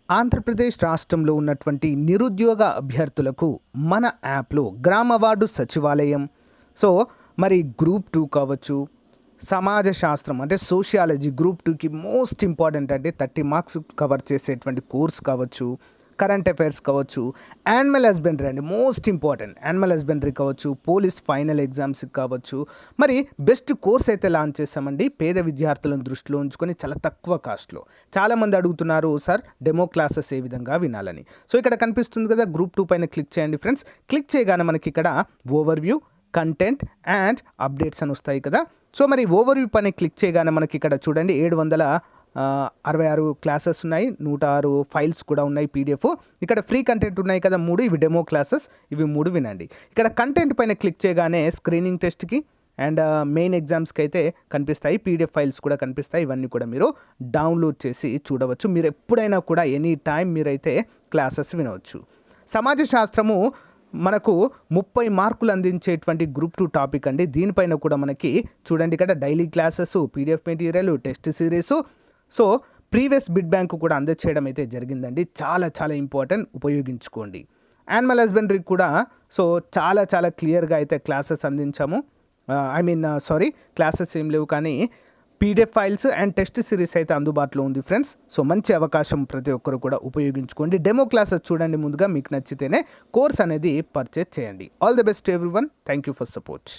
ఆంధ్రప్రదేశ్ రాష్ట్రంలో ఉన్నటువంటి నిరుద్యోగ అభ్యర్థులకు మన యాప్లో గ్రామ వార్డు సచివాలయం, సో మరి గ్రూప్ 2 కావచ్చు, సమాజ శాస్త్రం అంటే సోషియాలజీ గ్రూప్ 2కి మోస్ట్ ఇంపార్టెంట్ అంటే 30 మార్క్స్ కవర్ చేసేటువంటి కోర్స్ కావచ్చు, కరెంట్ అఫైర్స్ కావచ్చు, యానిమల్ హస్బెండరీ అండి మోస్ట్ ఇంపార్టెంట్, యానిమల్ హస్బెండరీ కావచ్చు, పోలీస్ ఫైనల్ ఎగ్జామ్స్కి కావచ్చు. మరి బెస్ట్ కోర్స్ అయితే లాంచ్ చేసామండి పేద విద్యార్థులను దృష్టిలో ఉంచుకొని చాలా తక్కువ కాస్ట్లో. చాలామంది అడుగుతున్నారు సార్ డెమో క్లాసెస్ ఏ విధంగా వినాలని. సో ఇక్కడ కనిపిస్తుంది కదా గ్రూప్ 2 పైన క్లిక్ చేయండి ఫ్రెండ్స్. క్లిక్ చేయగానే మనకి ఇక్కడ ఓవర్వ్యూ, కంటెంట్ అండ్ అప్డేట్స్ అని వస్తాయి కదా. సో మరి ఓవర్వ్యూ పైన క్లిక్ చేయగానే మనకి ఇక్కడ చూడండి 766 క్లాసెస్ ఉన్నాయి, 106 ఫైల్స్ కూడా ఉన్నాయి పీడిఎఫ్. ఇక్కడ ఫ్రీ కంటెంట్ ఉన్నాయి కదా 3, ఇవి డెమో క్లాసెస్, ఇవి 3 వినండి. ఇక్కడ కంటెంట్ పైన క్లిక్ చేయగానే స్క్రీనింగ్ టెస్ట్కి అండ్ మెయిన్ ఎగ్జామ్స్కి అయితే కనిపిస్తాయి, పీడిఎఫ్ ఫైల్స్ కూడా కనిపిస్తాయి. ఇవన్నీ కూడా మీరు డౌన్లోడ్ చేసి చూడవచ్చు. మీరు ఎప్పుడైనా కూడా ఎనీ టైం మీరైతే క్లాసెస్ వినవచ్చు. సమాజ శాస్త్రము మనకు 30 మార్కులు అందించేటువంటి గ్రూప్ 2 టాపిక్ అండి. దీనిపైన కూడా మనకి చూడండి ఇక్కడ daily classes, PDF material, test series, so previous bid bank కూడా అందచేయడం అయితే జరిగిందండి. చాలా చాలా ఇంపార్టెంట్, ఉపయోగించుకోండి. యానిమల్ హస్బెండరీ కూడా సో చాలా క్లియర్గా అయితే క్లాసెస్ అందించాము. క్లాసెస్ ఏం లేవు కానీ PDF files and test series అయితే అందుబాటులో ఉంది ఫ్రెండ్స్. సో మంచి అవకాశం, ప్రతి ఒక్కరు కూడా ఉపయోగించుకోండి. డెమో క్లాసెస్ చూడండి ముందుగా, మీకు నచ్చితేనే కోర్స్ అనేది పర్చేజ్ చేయండి. All the best everyone. Thank you for support.